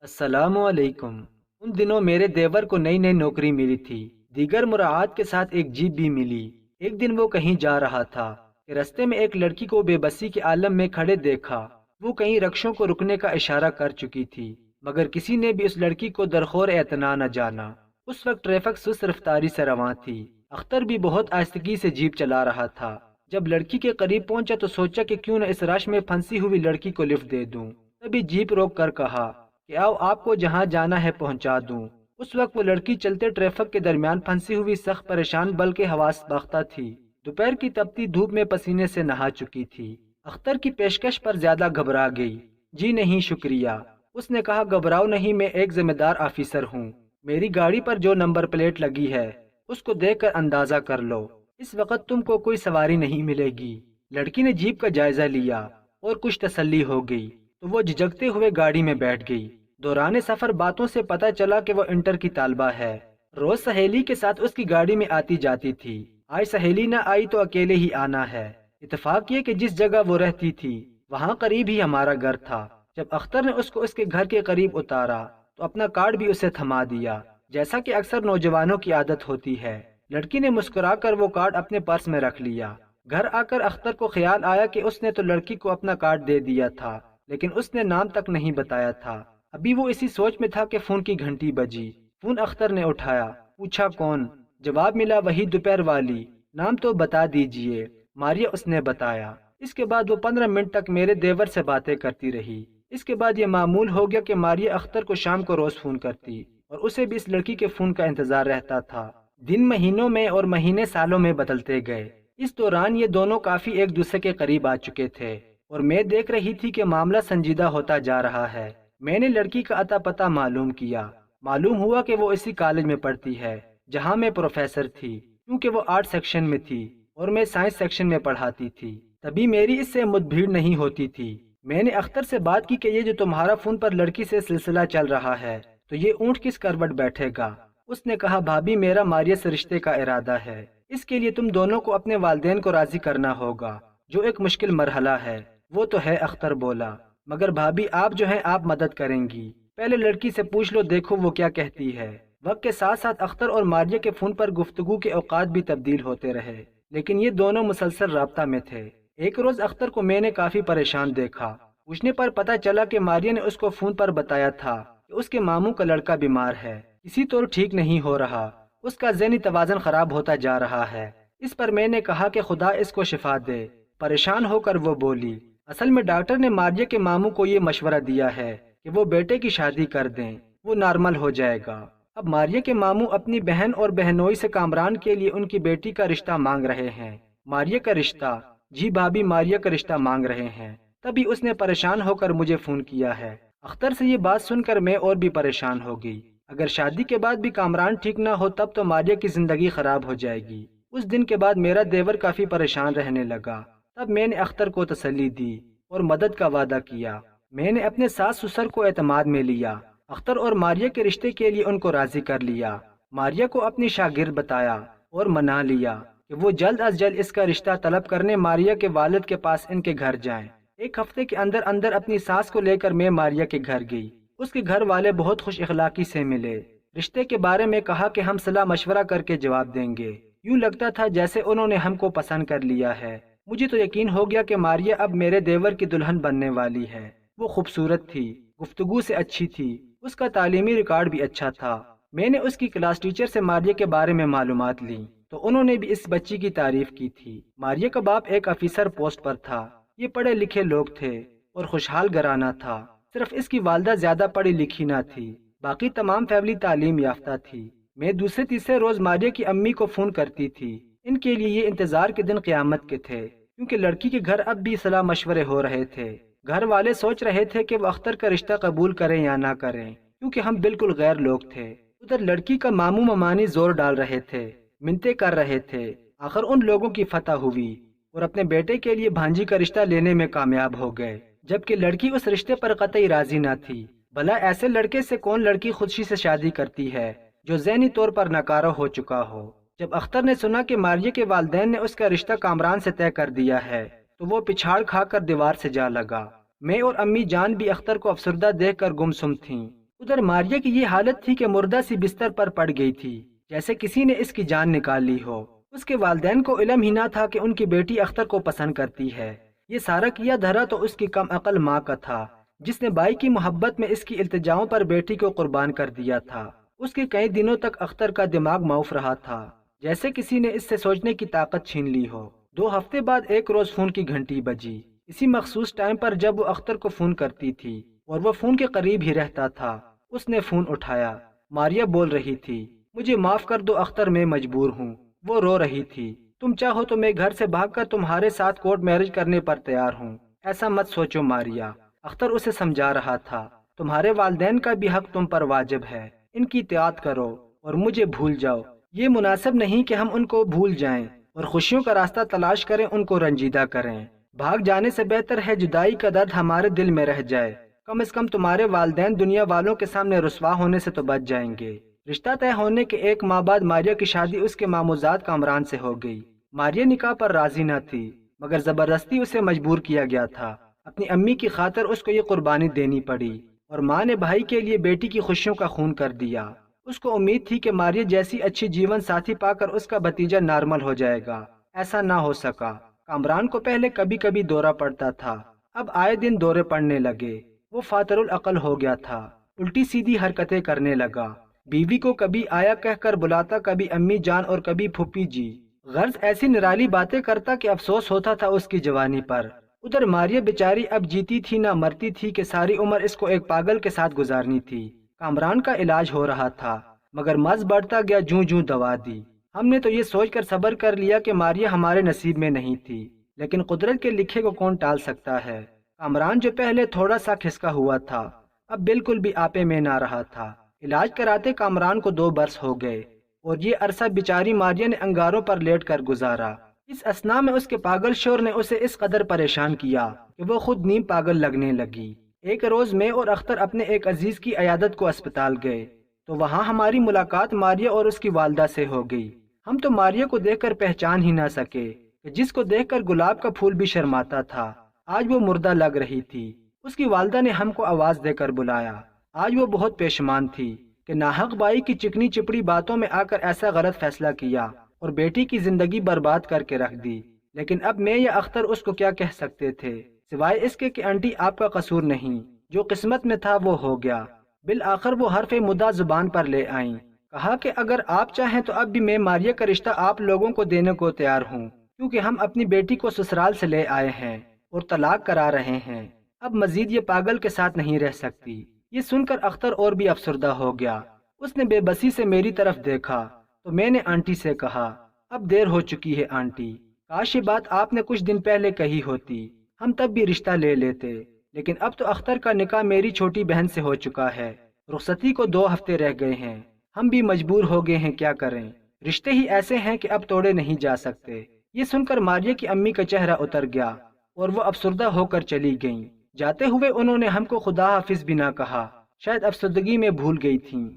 السلام علیکم۔ ان دنوں میرے دیور کو نئی نئی نوکری ملی تھی، دیگر مراعات کے ساتھ ایک جیپ بھی ملی۔ ایک دن وہ کہیں جا رہا تھا کہ رستے میں ایک لڑکی کو بے بسی کے عالم میں کھڑے دیکھا۔ وہ کئی رکشوں کو رکنے کا اشارہ کر چکی تھی، مگر کسی نے بھی اس لڑکی کو درخور اعتنا نہ جانا۔ اس وقت ٹریفک سست رفتاری سے رواں تھی۔ اختر بھی بہت آہستگی سے جیپ چلا رہا تھا۔ جب لڑکی کے قریب پہنچا تو سوچا کہ کیوں نہ اس رش میں پھنسی ہوئی لڑکی کو لفٹ دے دوں۔ تبھی جیپ روک کر کہا کہ آؤ آپ کو جہاں جانا ہے پہنچا دوں۔ اس وقت وہ لڑکی چلتے ٹریفک کے درمیان پھنسی ہوئی سخت پریشان بلکہ حواس باختہ تھی۔ دوپہر کی تپتی دھوپ میں پسینے سے نہا چکی تھی۔ اختر کی پیشکش پر زیادہ گھبرا گئی۔ جی نہیں شکریہ، اس نے کہا۔ گھبراؤ نہیں، میں ایک ذمہ دار آفیسر ہوں۔ میری گاڑی پر جو نمبر پلیٹ لگی ہے اس کو دیکھ کر اندازہ کر لو، اس وقت تم کو کوئی سواری نہیں ملے گی۔ لڑکی نے جیپ کا جائزہ لیا اور کچھ تسلی ہو گئی تو وہ جھجکتے ہوئے گاڑی میں بیٹھ گئی۔ دوران سفر باتوں سے پتہ چلا کہ وہ انٹر کی طالبہ ہے۔ روز سہیلی کے ساتھ اس کی گاڑی میں آتی جاتی تھی۔ آج سہیلی نہ آئی تو اکیلے ہی آنا ہے۔ اتفاق یہ کہ جس جگہ وہ رہتی تھی وہاں قریب ہی ہمارا گھر تھا۔ جب اختر نے اس کو اس کے گھر کے قریب اتارا تو اپنا کارڈ بھی اسے تھما دیا، جیسا کہ اکثر نوجوانوں کی عادت ہوتی ہے۔ لڑکی نے مسکرا کر وہ کارڈ اپنے پرس میں رکھ لیا۔ گھر آ کر اختر کو خیال آیا کہ اس نے تو لڑکی کو اپنا کارڈ دے دیا تھا، لیکن اس نے نام تک نہیں بتایا تھا۔ ابھی وہ اسی سوچ میں تھا کہ فون کی گھنٹی بجی۔ فون اختر نے اٹھایا، پوچھا کون؟ جواب ملا وہی دوپہر والی۔ نام تو بتا دیجئے۔ ماریا اس نے بتایا۔ اس کے بعد وہ 15 منٹ تک میرے دیور سے باتیں کرتی رہی۔ اس کے بعد یہ معمول ہو گیا کہ ماریا اختر کو شام کو روز فون کرتی اور اسے بھی اس لڑکی کے فون کا انتظار رہتا تھا۔ دن مہینوں میں اور مہینے سالوں میں بدلتے گئے۔ اس دوران یہ دونوں کافی ایک دوسرے کے قریب آ چکے تھے اور میں دیکھ رہی تھی کہ معاملہ سنجیدہ ہوتا جا رہا ہے۔ میں نے لڑکی کا اتا پتہ معلوم کیا۔ معلوم ہوا کہ وہ اسی کالج میں پڑھتی ہے جہاں میں پروفیسر تھی، کیونکہ وہ آرٹ سیکشن میں تھی اور میں سائنس سیکشن میں پڑھاتی تھی۔ تبھی میری اس سے مدبھیڑ نہیں ہوتی تھی۔ میں نے اختر سے بات کی کہ یہ جو تمہارا فون پر لڑکی سے سلسلہ چل رہا ہے تو یہ اونٹ کس کروٹ بیٹھے گا؟ اس نے کہا بھابھی میرا ماریا سے رشتے کا ارادہ ہے۔ اس کے لیے تم دونوں کو اپنے والدین کو راضی کرنا ہوگا، جو ایک مشکل مرحلہ ہے۔ وہ تو ہے، اختر بولا، مگر بھابھی آپ جو ہیں آپ مدد کریں گی۔ پہلے لڑکی سے پوچھ لو، دیکھو وہ کیا کہتی ہے۔ وقت کے ساتھ ساتھ اختر اور ماریا کے فون پر گفتگو کے اوقات بھی تبدیل ہوتے رہے، لیکن یہ دونوں مسلسل رابطہ میں تھے۔ ایک روز اختر کو میں نے کافی پریشان دیکھا۔ پوچھنے پر پتہ چلا کہ ماریا نے اس کو فون پر بتایا تھا کہ اس کے ماموں کا لڑکا بیمار ہے، کسی طور ٹھیک نہیں ہو رہا، اس کا ذہنی توازن خراب ہوتا جا رہا ہے۔ اس پر میں نے کہا کہ خدا اس کو شفا دے۔ پریشان ہو کر وہ بولی، اصل میں ڈاکٹر نے ماریا کے ماموں کو یہ مشورہ دیا ہے کہ وہ بیٹے کی شادی کر دیں، وہ نارمل ہو جائے گا۔ اب ماریا کے ماموں اپنی بہن اور بہنوئی سے کامران کے لیے ان کی بیٹی کا رشتہ مانگ رہے ہیں۔ ماریا کا رشتہ؟ جی بھابھی، ماریا کا رشتہ مانگ رہے ہیں۔ تبھی اس نے پریشان ہو کر مجھے فون کیا ہے۔ اختر سے یہ بات سن کر میں اور بھی پریشان ہو گئی۔ اگر شادی کے بعد بھی کامران ٹھیک نہ ہو تب تو ماریا کی زندگی خراب ہو جائے گی۔ اس دن کے بعد میرا دیور کافی پریشان رہنے لگا۔ تب میں نے اختر کو تسلی دی اور مدد کا وعدہ کیا۔ میں نے اپنے ساس سسر کو اعتماد میں لیا۔ اختر اور ماریا کے رشتے کے لیے ان کو راضی کر لیا۔ ماریا کو اپنی شاگرد بتایا اور منا لیا کہ وہ جلد از جلد اس کا رشتہ طلب کرنے ماریا کے والد کے پاس ان کے گھر جائیں۔ ایک ہفتے کے اندر اندر اپنی ساس کو لے کر میں ماریا کے گھر گئی۔ اس کے گھر والے بہت خوش اخلاقی سے ملے۔ رشتے کے بارے میں کہا کہ ہم صلاح مشورہ کر کے جواب دیں گے۔ یوں لگتا تھا جیسے انہوں نے ہم کو پسند کر لیا ہے۔ مجھے تو یقین ہو گیا کہ ماریا اب میرے دیور کی دلہن بننے والی ہے۔ وہ خوبصورت تھی، گفتگو سے اچھی تھی، اس کا تعلیمی ریکارڈ بھی اچھا تھا۔ میں نے اس کی کلاس ٹیچر سے ماریا کے بارے میں معلومات لی تو انہوں نے بھی اس بچی کی تعریف کی تھی۔ ماریا کا باپ ایک آفیسر پوسٹ پر تھا۔ یہ پڑھے لکھے لوگ تھے اور خوشحال گھرانہ تھا۔ صرف اس کی والدہ زیادہ پڑھی لکھی نہ تھی، باقی تمام فیملی تعلیم یافتہ تھی۔ میں دوسرے تیسرے روز ماریا کی امی کو فون کرتی تھی۔ ان کے لیے یہ انتظار کے دن قیامت کے تھے، کیونکہ لڑکی کے گھر اب بھی صلاح مشورے ہو رہے تھے۔ گھر والے سوچ رہے تھے کہ وہ اختر کا رشتہ قبول کریں یا نہ کریں، کیونکہ ہم بالکل غیر لوگ تھے۔ ادھر لڑکی کا ماموں ممانی زور ڈال رہے تھے، منتیں کر رہے تھے۔ آخر ان لوگوں کی فتح ہوئی اور اپنے بیٹے کے لیے بھانجی کا رشتہ لینے میں کامیاب ہو گئے، جبکہ لڑکی اس رشتے پر قطعی راضی نہ تھی۔ بھلا ایسے لڑکے سے کون لڑکی خودشی سے شادی کرتی ہے جو ذہنی طور پر ناکارہ ہو چکا ہو؟ جب اختر نے سنا کہ ماریا کے والدین نے اس کا رشتہ کامران سے طے کر دیا ہے تو وہ پچھاڑ کھا کر دیوار سے جا لگا۔ میں اور امی جان بھی اختر کو افسردہ دیکھ کر گمسم تھیں۔ ادھر ماریہ کی یہ حالت تھی کہ مردہ سی بستر پر پڑ گئی تھی، جیسے کسی نے اس کی جان نکال لی ہو۔ اس کے والدین کو علم ہی نہ تھا کہ ان کی بیٹی اختر کو پسند کرتی ہے۔ یہ سارا کیا دھرا تو اس کی کم عقل ماں کا تھا، جس نے بائی کی محبت میں اس کی التجاؤں پر بیٹی کو قربان کر دیا تھا۔ اس کے کئی دنوں تک اختر کا دماغ معاف رہا تھا، جیسے کسی نے اس سے سوچنے کی طاقت چھین لی ہو۔ 2 ہفتے بعد ایک روز فون کی گھنٹی بجی، اسی مخصوص ٹائم پر جب وہ اختر کو فون کرتی تھی، اور وہ فون کے قریب ہی رہتا تھا۔ اس نے فون اٹھایا۔ ماریہ بول رہی تھی، مجھے معاف کر دو اختر، میں مجبور ہوں۔ وہ رو رہی تھی، تم چاہو تو میں گھر سے بھاگ کر تمہارے ساتھ کورٹ میرج کرنے پر تیار ہوں۔ ایسا مت سوچو ماریہ، اختر اسے سمجھا رہا تھا، تمہارے والدین کا بھی حق تم پر واجب ہے، ان کی اطاعت کرو اور مجھے بھول جاؤ۔ یہ مناسب نہیں کہ ہم ان کو بھول جائیں اور خوشیوں کا راستہ تلاش کریں، ان کو رنجیدہ کریں۔ بھاگ جانے سے بہتر ہے جدائی کا درد ہمارے دل میں رہ جائے۔ کم از کم تمہارے والدین دنیا والوں کے سامنے رسوا ہونے سے تو بچ جائیں گے۔ رشتہ طے ہونے کے 1 ماہ بعد ماریہ کی شادی اس کے ماموزاد کامران سے ہو گئی۔ ماریہ نکاح پر راضی نہ تھی، مگر زبردستی اسے مجبور کیا گیا تھا۔ اپنی امی کی خاطر اس کو یہ قربانی دینی پڑی، اور ماں نے بھائی کے لیے بیٹی کی خوشیوں کا خون کر دیا۔ اس کو امید تھی کہ ماریہ جیسی اچھی جیون ساتھی پا کر اس کا بھتیجا نارمل ہو جائے گا۔ ایسا نہ ہو سکا۔ کامران کو پہلے کبھی کبھی دورہ پڑتا تھا، اب آئے دن دورے پڑنے لگے۔ وہ فاتر العقل ہو گیا تھا، الٹی سیدھی حرکتیں کرنے لگا۔ بیوی کو کبھی آیا کہہ کر بلاتا، کبھی امی جان اور کبھی پھوپھی جی۔ غرض ایسی نرالی باتیں کرتا کہ افسوس ہوتا تھا اس کی جوانی پر۔ ادھر ماریہ بیچاری اب جیتی تھی نہ مرتی تھی کہ ساری عمر اس کو ایک پاگل کے ساتھ گزارنی تھی۔ کامران کا علاج ہو رہا تھا، مگر مرض بڑھتا گیا جوں جوں دوا دی۔ ہم نے تو یہ سوچ کر صبر کر لیا کہ ماریہ ہمارے نصیب میں نہیں تھی، لیکن قدرت کے لکھے کو کون ٹال سکتا ہے۔ کامران جو پہلے تھوڑا سا کھسکا ہوا تھا، اب بالکل بھی آپے میں نہ رہا تھا۔ علاج کراتے کامران کو 2 برس ہو گئے، اور یہ عرصہ بیچاری ماریہ نے انگاروں پر لیٹ کر گزارا۔ اس اثناء میں اس کے پاگل شوہر نے اسے اس قدر پریشان کیا کہ وہ خود نیم پاگل لگنے لگی۔ ایک روز میں اور اختر اپنے ایک عزیز کی عیادت کو اسپتال گئے، تو وہاں ہماری ملاقات ماریہ اور اس کی والدہ سے ہو گئی۔ ہم تو ماریہ کو دیکھ کر پہچان ہی نہ سکے کہ جس کو دیکھ کر گلاب کا پھول بھی شرماتا تھا، آج وہ مردہ لگ رہی تھی۔ اس کی والدہ نے ہم کو آواز دے کر بلایا۔ آج وہ بہت پشیمان تھی کہ ناحق بائی کی چکنی چپڑی باتوں میں آ کر ایسا غلط فیصلہ کیا اور بیٹی کی زندگی برباد کر کے رکھ دی۔ لیکن اب میں یا اختر اس کو کیا کہہ سکتے تھے، سوائے اس کے کہ آنٹی آپ کا قصور نہیں، جو قسمت میں تھا وہ ہو گیا۔ بالآخر وہ حرف مدعا زبان پر لے آئیں، کہا کہ اگر آپ چاہیں تو اب بھی میں ماریہ کا رشتہ آپ لوگوں کو دینے کو تیار ہوں، کیونکہ ہم اپنی بیٹی کو سسرال سے لے آئے ہیں اور طلاق کرا رہے ہیں۔ اب مزید یہ پاگل کے ساتھ نہیں رہ سکتی۔ یہ سن کر اختر اور بھی افسردہ ہو گیا۔ اس نے بے بسی سے میری طرف دیکھا تو میں نے آنٹی سے کہا، اب دیر ہو چکی ہے آنٹی، کاش یہ بات آپ نے کچھ دن پہلے کہی ہوتی، ہم تب بھی رشتہ لے لیتے۔ لیکن اب تو اختر کا نکاح میری چھوٹی بہن سے ہو چکا ہے، رخصتی کو 2 ہفتے رہ گئے ہیں، ہم بھی مجبور ہو گئے ہیں، کیا کریں، رشتے ہی ایسے ہیں کہ اب توڑے نہیں جا سکتے۔ یہ سن کر ماریہ کی امی کا چہرہ اتر گیا اور وہ افسردہ ہو کر چلی گئیں۔ جاتے ہوئے انہوں نے ہم کو خدا حافظ بھی نہ کہا، شاید افسردگی میں بھول گئی تھیں۔